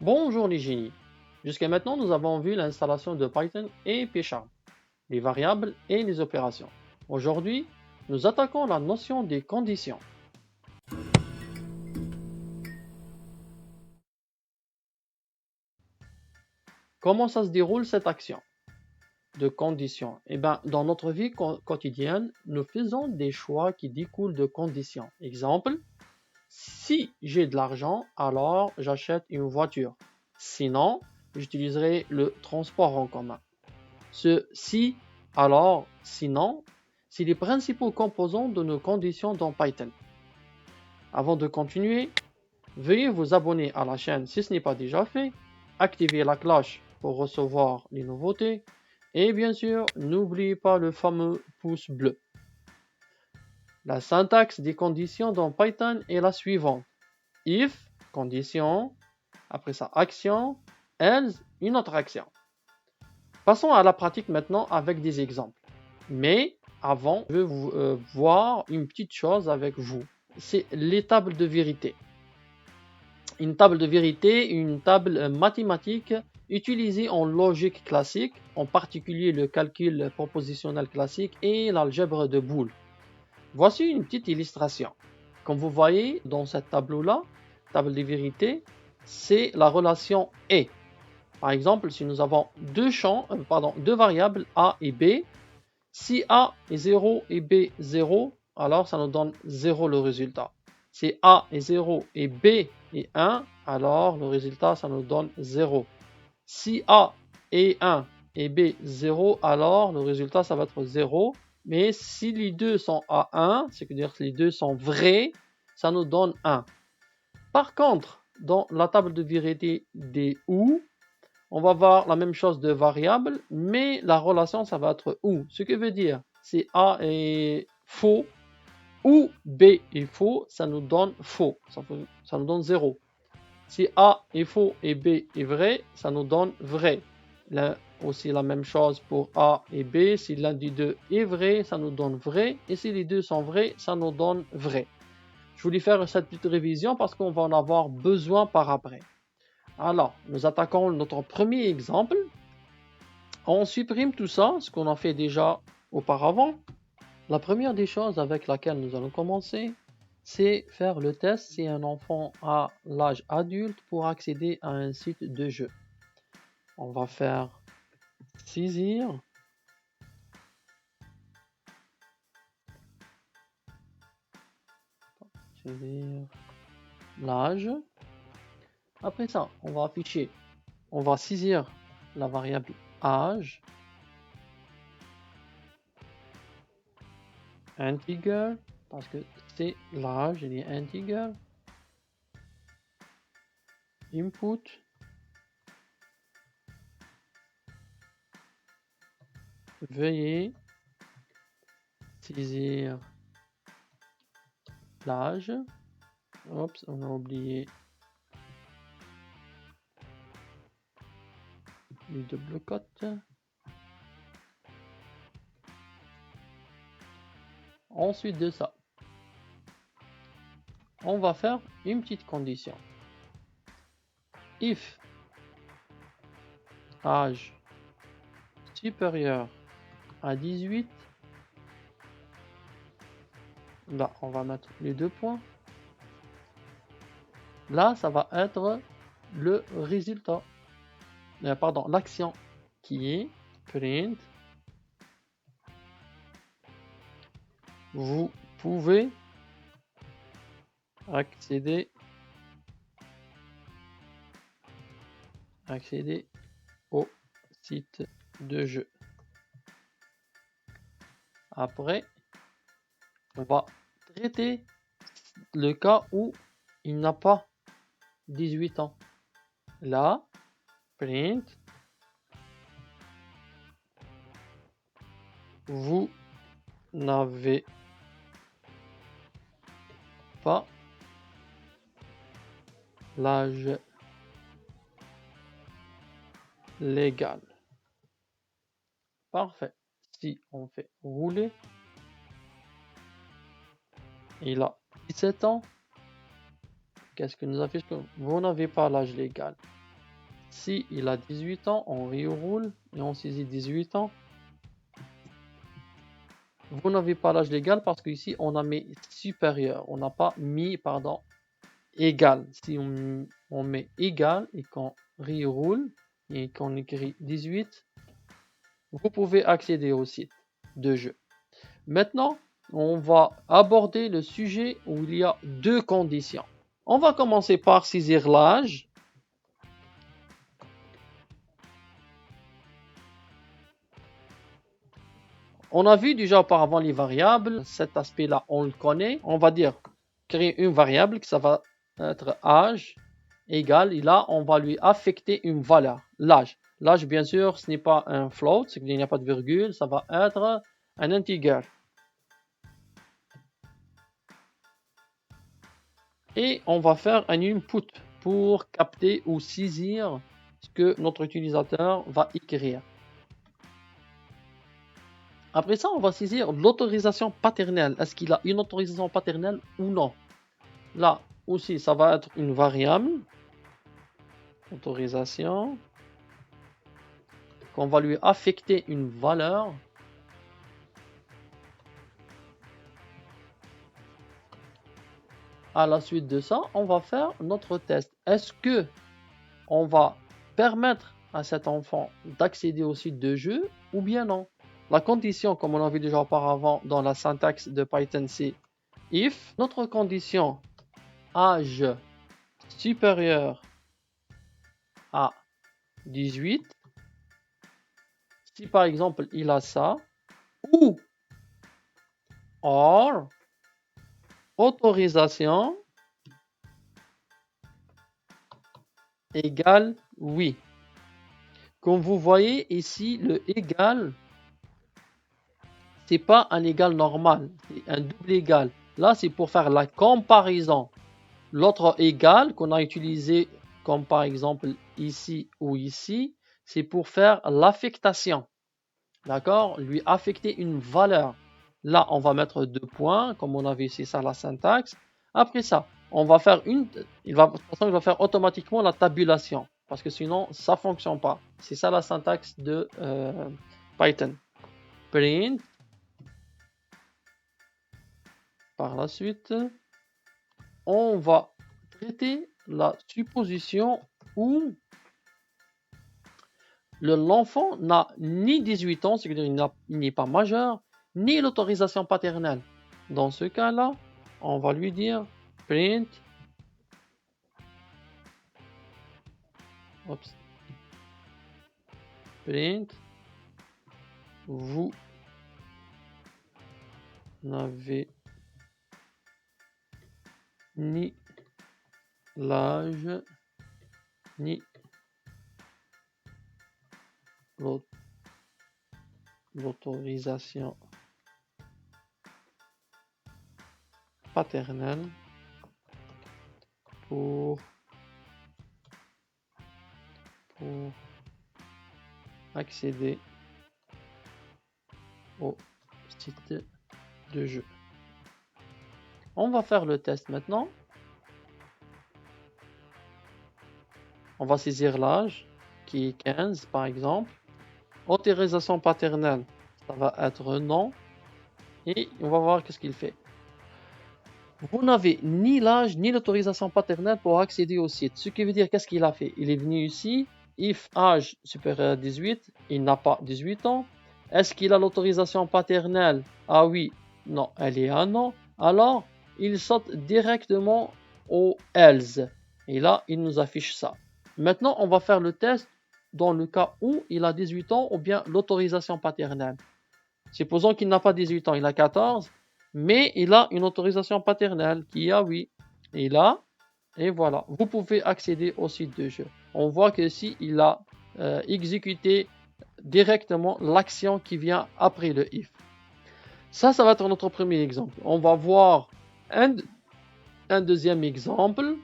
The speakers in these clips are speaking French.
Bonjour les génies. Jusqu'à maintenant, nous avons vu l'installation de Python et PyCharm, les variables et les opérations. Aujourd'hui, nous attaquons la notion des conditions. Comment ça se déroule cette action de conditions? Dans notre vie quotidienne, nous faisons des choix qui découlent de conditions. Exemple, si j'ai de l'argent, alors j'achète une voiture. Sinon, j'utiliserai le transport en commun. Ce si, alors, sinon, c'est les principaux composants de nos conditions dans Python. Avant de continuer, veuillez vous abonner à la chaîne si ce n'est pas déjà fait, activer la cloche pour recevoir les nouveautés, et bien sûr, n'oubliez pas le fameux pouce bleu. La syntaxe des conditions dans Python est la suivante. If, condition, après ça, action, else, une autre action. Passons à la pratique maintenant avec des exemples. Mais avant, je veux voir une petite chose avec vous. C'est les tables de vérité. Une table de vérité, une table mathématique utilisée en logique classique, en particulier le calcul propositionnel classique et l'algèbre de Boole. Voici une petite illustration. Comme vous voyez dans cette tableau-là, table de vérité, c'est la relation et. Par exemple, si nous avons deux variables A et B, si A est 0 et B 0, alors ça nous donne 0 le résultat. Si A est 0 et B est 1, alors le résultat, ça nous donne 0. Si A est 1 et B 0, alors le résultat, ça va être 0. Mais si les deux sont à 1, c'est-à-dire que les deux sont vrais, ça nous donne 1. Par contre, dans la table de vérité des OU, on va voir la même chose de variable, mais la relation, ça va être OU. Ce que veut dire, si A est faux, ou B est faux, ça nous donne faux. Ça nous donne 0. Si A est faux et B est vrai, ça nous donne vrai. Là aussi la même chose pour A et B. Si l'un des deux est vrai, ça nous donne vrai. Et si les deux sont vrais, ça nous donne vrai. Je voulais faire cette petite révision parce qu'on va en avoir besoin par après. Alors, nous attaquons notre premier exemple. On supprime tout ça, ce qu'on a fait déjà auparavant. La première des choses avec laquelle nous allons commencer, c'est faire le test si un enfant a l'âge adulte pour accéder à un site de jeu. On va faire saisir l'âge. Après ça, on va saisir la variable âge, integer, parce que c'est l'âge, il est integer, input, veuillez saisir l'âge. Oups, on a oublié les double cotes. Ensuite de ça, on va faire une petite condition. If âge supérieur à 18, là on va mettre les deux points. Là, ça va être le résultat. L'action qui est print. Vous pouvez accéder au site de jeu. Après, on va traiter le cas où il n'a pas 18 ans. Là, print, vous n'avez pas l'âge légal. Parfait. Si on fait rouler, il a 17 ans. Qu'est-ce que nous affiche? Vous n'avez pas l'âge légal. Si il a 18 ans, on reroule et on saisit 18 ans. Vous n'avez pas l'âge légal parce qu'ici on a mis supérieur. On n'a pas mis, pardon, égal. Si on met égal et qu'on reroule et qu'on écrit 18, vous pouvez accéder au site de jeu. Maintenant, on va aborder le sujet où il y a deux conditions. On va commencer par saisir l'âge. On a vu déjà auparavant les variables. Cet aspect-là, on le connaît. On va dire créer une variable que ça va être âge égal. Et là, on va lui affecter une valeur, l'âge. L'âge, bien sûr, ce n'est pas un float, c'est qu'il n'y a pas de virgule. Ça va être un integer. Et on va faire un input pour capter ou saisir ce que notre utilisateur va écrire. Après ça, on va saisir l'autorisation paternelle. Est-ce qu'il a une autorisation paternelle ou non? Là aussi, ça va être une variable. Autorisation. Qu'on va lui affecter une valeur. À la suite de ça, on va faire notre test. Est-ce que on va permettre à cet enfant d'accéder au site de jeu ou bien non? La condition, comme on l'a vu déjà auparavant dans la syntaxe de Python, c'est if notre condition âge supérieur à 18, si par exemple il a ça, ou or autorisation égale oui. Comme vous voyez ici, le égal, c'est pas un égal normal, c'est un double égal. Là, c'est pour faire la comparaison. L'autre égal qu'on a utilisé, comme par exemple ici ou ici, c'est pour faire l'affectation. D'accord? Lui affecter une valeur. Là, on va mettre 2 points, comme on avait ici, ça la syntaxe. Après ça, on va faire de toute façon, il va faire automatiquement la tabulation, parce que sinon, ça fonctionne pas. C'est ça la syntaxe de Python. Print. Par la suite, on va traiter la supposition où l'enfant n'a ni 18 ans, c'est-à-dire il n'est pas majeur, ni l'autorisation paternelle. Dans ce cas-là, on va lui dire print vous n'avez ni l'âge ni l'autorisation paternelle pour accéder au site de jeu. On va faire le test maintenant. On va saisir l'âge qui est 15 par exemple. Autorisation paternelle, ça va être non. Et on va voir qu'est-ce qu'il fait. Vous n'avez ni l'âge ni l'autorisation paternelle pour accéder au site. Ce qui veut dire qu'est-ce qu'il a fait? Il est venu ici. If âge supérieur à 18, il n'a pas 18 ans. Est-ce qu'il a l'autorisation paternelle? Ah oui, non, elle est à non. Alors, il saute directement au else. Et là, il nous affiche ça. Maintenant, on va faire le test dans le cas où il a 18 ans ou bien l'autorisation paternelle. Supposons qu'il n'a pas 18 ans, il a 14, mais il a une autorisation paternelle qui a oui. Et là, et voilà, vous pouvez accéder au site de jeu. On voit que ici, il a exécuté directement l'action qui vient après le if. Ça va être notre premier exemple. On va voir un deuxième exemple.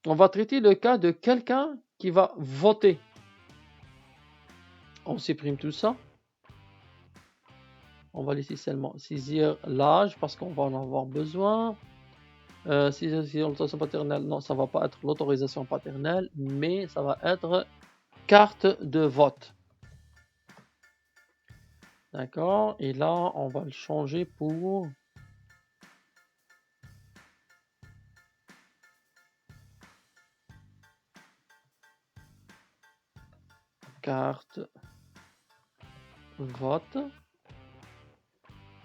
On va traiter le cas de quelqu'un qui va voter. On supprime tout ça. On va laisser seulement saisir l'âge parce qu'on va en avoir besoin. Si l'autorisation paternelle, non, ça va pas être l'autorisation paternelle, mais ça va être carte de vote. D'accord? Et là, on va le changer pour carte vote.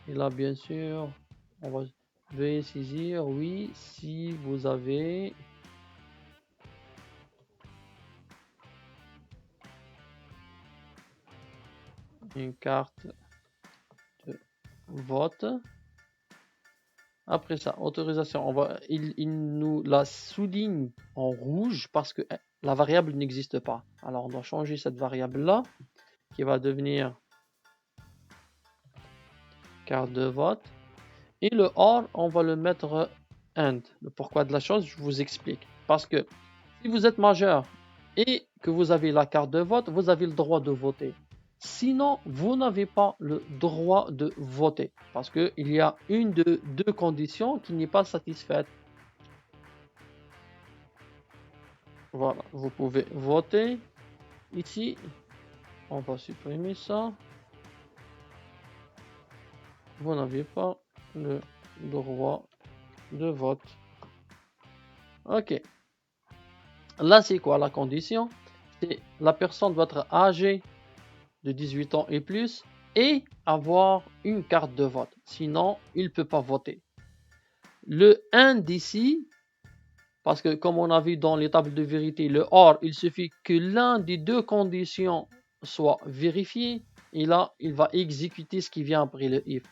Et là, bien sûr, on va veuillez saisir, oui, si vous avez une carte de vote. Après ça, autorisation, il nous la souligne en rouge parce que la variable n'existe pas. Alors, on doit changer cette variable-là qui va devenir carte de vote. Et le OR, on va le mettre AND. Le pourquoi de la chose, je vous explique. Parce que si vous êtes majeur et que vous avez la carte de vote, vous avez le droit de voter. Sinon, vous n'avez pas le droit de voter. Parce qu'il y a une de deux conditions qui n'est pas satisfaite. Voilà, vous pouvez voter. Ici, on va supprimer ça. Vous n'avez pas le droit de vote. Ok. Là, c'est quoi la condition? C'est la personne doit être âgée de 18 ans et plus et avoir une carte de vote. Sinon, il ne peut pas voter. Le 1 d'ici, parce que comme on a vu dans les tables de vérité, le OR, il suffit que l'un des deux conditions soit vérifié et là, il va exécuter ce qui vient après le if.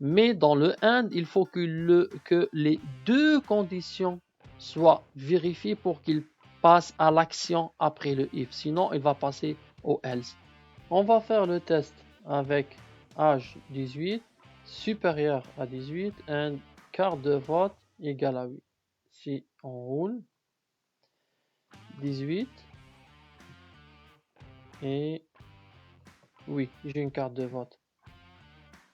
Mais dans le AND, il faut que les deux conditions soient vérifiées pour qu'il passe à l'action après le if. Sinon, il va passer au else. On va faire le test avec âge 18, supérieur à 18, et carte de vote égale à 8. Si on roule, 18, et oui, j'ai une carte de vote.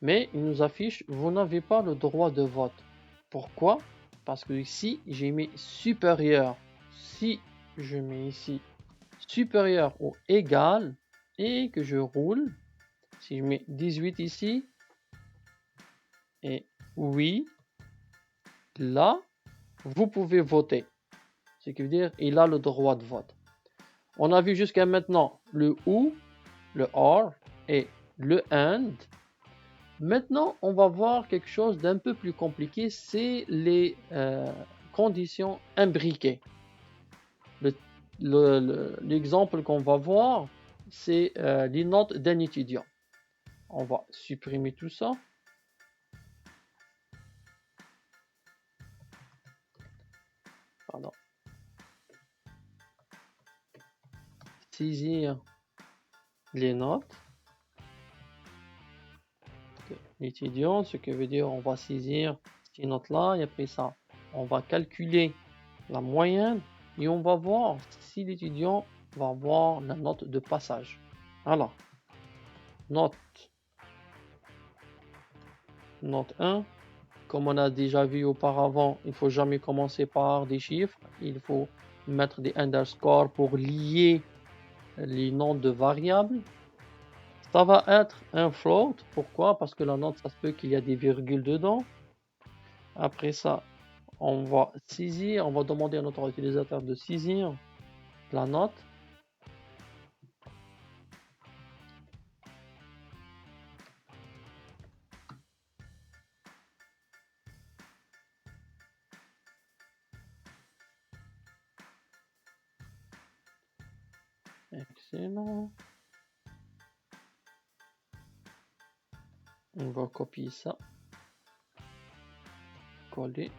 Mais il nous affiche, vous n'avez pas le droit de vote. Pourquoi? Parce que ici, j'ai mis supérieur. Si je mets ici supérieur ou égal et que je roule, si je mets 18 ici, et oui, là, vous pouvez voter. Ce qui veut dire il a le droit de vote. On a vu jusqu'à maintenant le ou, le or et le and. Maintenant, on va voir quelque chose d'un peu plus compliqué, c'est les conditions imbriquées. L'exemple qu'on va voir, c'est les notes d'un étudiant. On va supprimer tout ça. Pardon. Saisir les notes de l'étudiant, ce qui veut dire on va saisir ces notes-là et après ça, on va calculer la moyenne et on va voir si l'étudiant va avoir la note de passage. Alors, note 1, comme on a déjà vu auparavant, il ne faut jamais commencer par des chiffres, il faut mettre des underscores pour lier les noms de variables. Ça va être un float, pourquoi? Parce que la note, ça se peut qu'il y a des virgules dedans. Après ça, on va saisir, on va demander à notre utilisateur de saisir la note. Excellent. On va copier ça. Coller.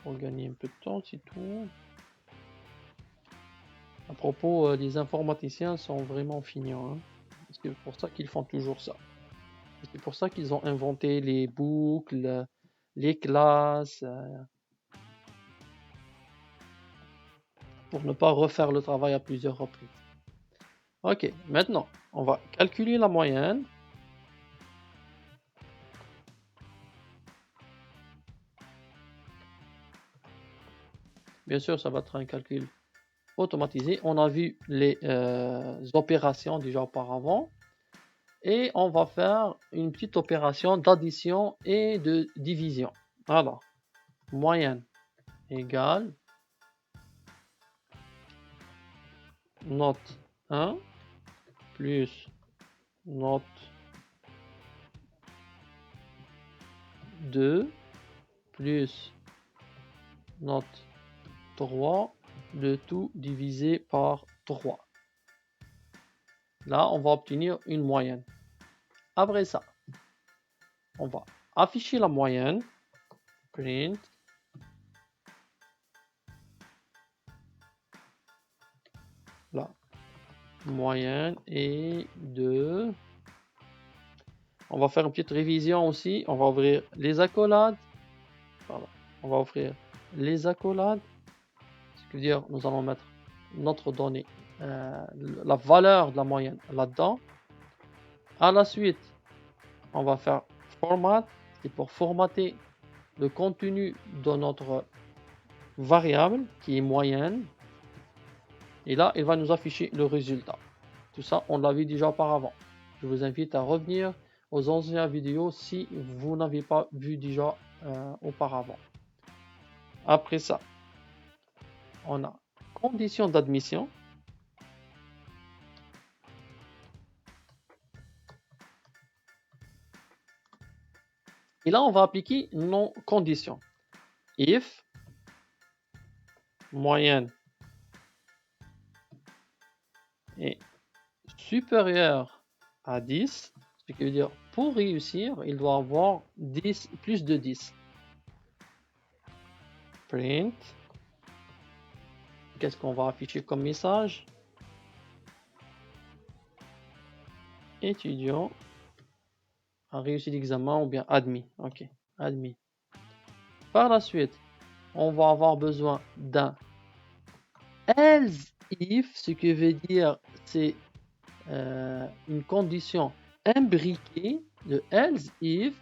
Pour gagner un peu de temps, c'est tout. À propos, les informaticiens sont vraiment feignants. Hein. C'est pour ça qu'ils font toujours ça. C'est pour ça qu'ils ont inventé les boucles, les classes, pour ne pas refaire le travail à plusieurs reprises. Ok, maintenant, on va calculer la moyenne. Bien sûr, ça va être un calcul automatisé. On a vu les opérations déjà auparavant. Et on va faire une petite opération d'addition et de division. Alors, moyenne égale note 1 plus note 2 plus note 3, le tout divisé par 3. Là, on va obtenir une moyenne. Après ça, on va afficher la moyenne. Print. La moyenne est de... On va faire une petite révision aussi. On va ouvrir les accolades. Pardon. On va ouvrir les accolades. Ce qui veut dire nous allons mettre notre donnée, la valeur de la moyenne là-dedans. À la suite, on va faire format. C'est pour formater le contenu de notre variable qui est moyenne. Et là, il va nous afficher le résultat. Tout ça, on l'a vu déjà auparavant. Je vous invite à revenir aux anciennes vidéos si vous n'avez pas vu déjà auparavant. Après ça, on a condition d'admission. Et là, on va appliquer nos conditions. If moyenne est supérieure à 10, ce qui veut dire pour réussir, il doit avoir 10, plus de 10. Print. Qu'est-ce qu'on va afficher comme message? Étudiant a réussi l'examen ou bien admis. Ok, admis. Par la suite, on va avoir besoin d'un else if, ce qui veut dire c'est une condition imbriquée de else if.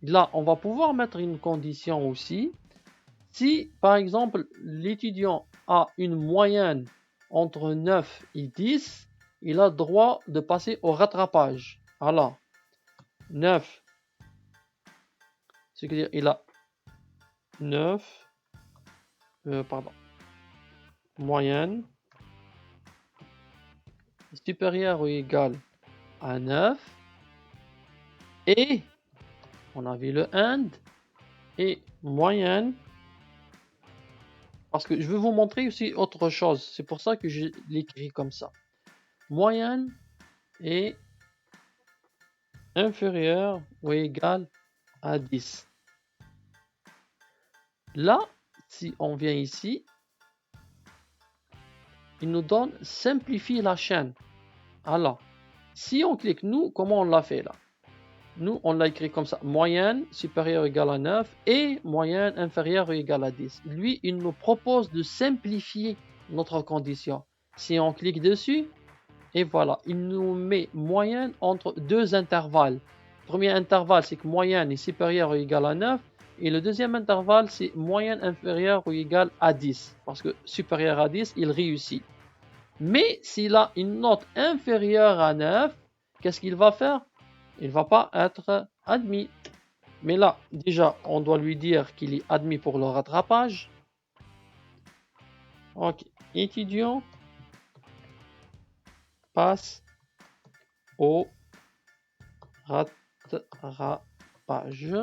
Là, on va pouvoir mettre une condition aussi. Si, par exemple, l'étudiant a une moyenne entre 9 et 10, il a droit de passer au rattrapage. Alors, 9, ce qui veut dire il a 9, moyenne supérieure ou égale à 9, et on a vu le AND, et moyenne, parce que je veux vous montrer aussi autre chose, c'est pour ça que je l'écris comme ça. Moyenne est inférieure ou égale à 10. Là, si on vient ici, il nous donne simplifier la chaîne. Alors, si on clique, nous, comment on l'a fait là? Nous, on l'a écrit comme ça. Moyenne supérieure ou égale à 9 et moyenne inférieure ou égale à 10. Lui, il nous propose de simplifier notre condition. Si on clique dessus, et voilà, il nous met moyenne entre deux intervalles. Le premier intervalle, c'est que moyenne est supérieure ou égale à 9. Et le deuxième intervalle, c'est moyenne inférieure ou égale à 10. Parce que supérieur à 10, il réussit. Mais s'il a une note inférieure à 9, qu'est-ce qu'il va faire? Il ne va pas être admis. Mais là, déjà, on doit lui dire qu'il est admis pour le rattrapage. Ok. Étudiant passe au rattrapage.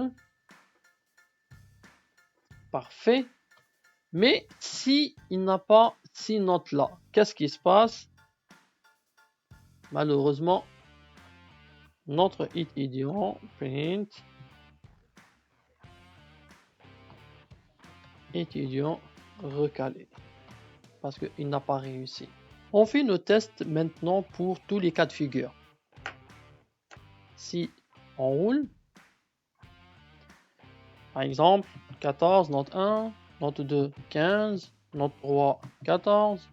Parfait. Mais si il n'a pas ces notes-là, qu'est-ce qui se passe? Malheureusement, notre étudiant print étudiant recalé parce qu'il n'a pas réussi. On fait nos tests maintenant pour tous les cas de figure. Si on roule, par exemple, 14, note 1, note 2, 15, note 3, 14.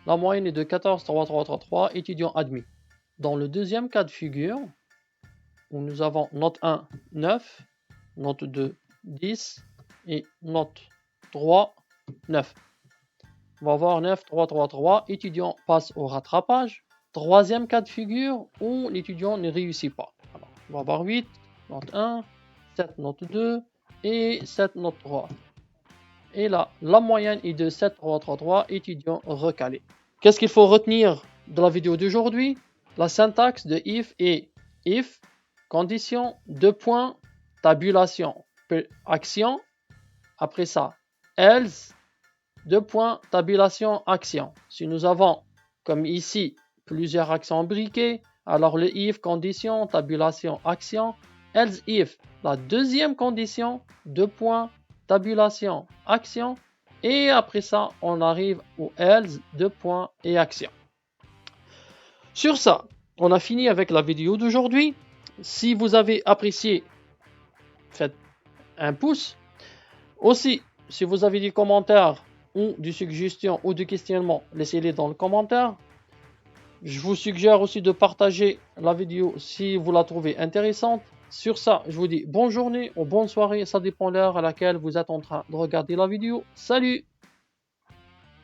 La moyenne est de 14, 3, 3, 3, 3, étudiant admis. Dans le deuxième cas de figure, où nous avons note 1, 9, note 2, 10 et note 3, 9. On va voir 9, 3, 3, 3. Étudiant passe au rattrapage. Troisième cas de figure où l'étudiant ne réussit pas. Alors, on va avoir 8, note 1, 7, note 2 et 7, note 3. Et là, la moyenne est de 7, 3, 3, 3, étudiant recalé. Qu'est-ce qu'il faut retenir de la vidéo d'aujourd'hui? La syntaxe de if est if, condition, 2 points, tabulation, action. Après ça, else, 2 points, tabulation, action. Si nous avons, comme ici, plusieurs actions briquées, alors le if, condition, tabulation, action, else if, la deuxième condition, 2 points, tabulation, action, et après ça, on arrive au else, 2 points et action. Sur ça, on a fini avec la vidéo d'aujourd'hui. Si vous avez apprécié, faites un pouce. Aussi, si vous avez des commentaires ou des suggestions ou des questionnements, laissez-les dans le commentaire. Je vous suggère aussi de partager la vidéo si vous la trouvez intéressante. Sur ça, je vous dis bonne journée ou bonne soirée, ça dépend de l'heure à laquelle vous êtes en train de regarder la vidéo. Salut!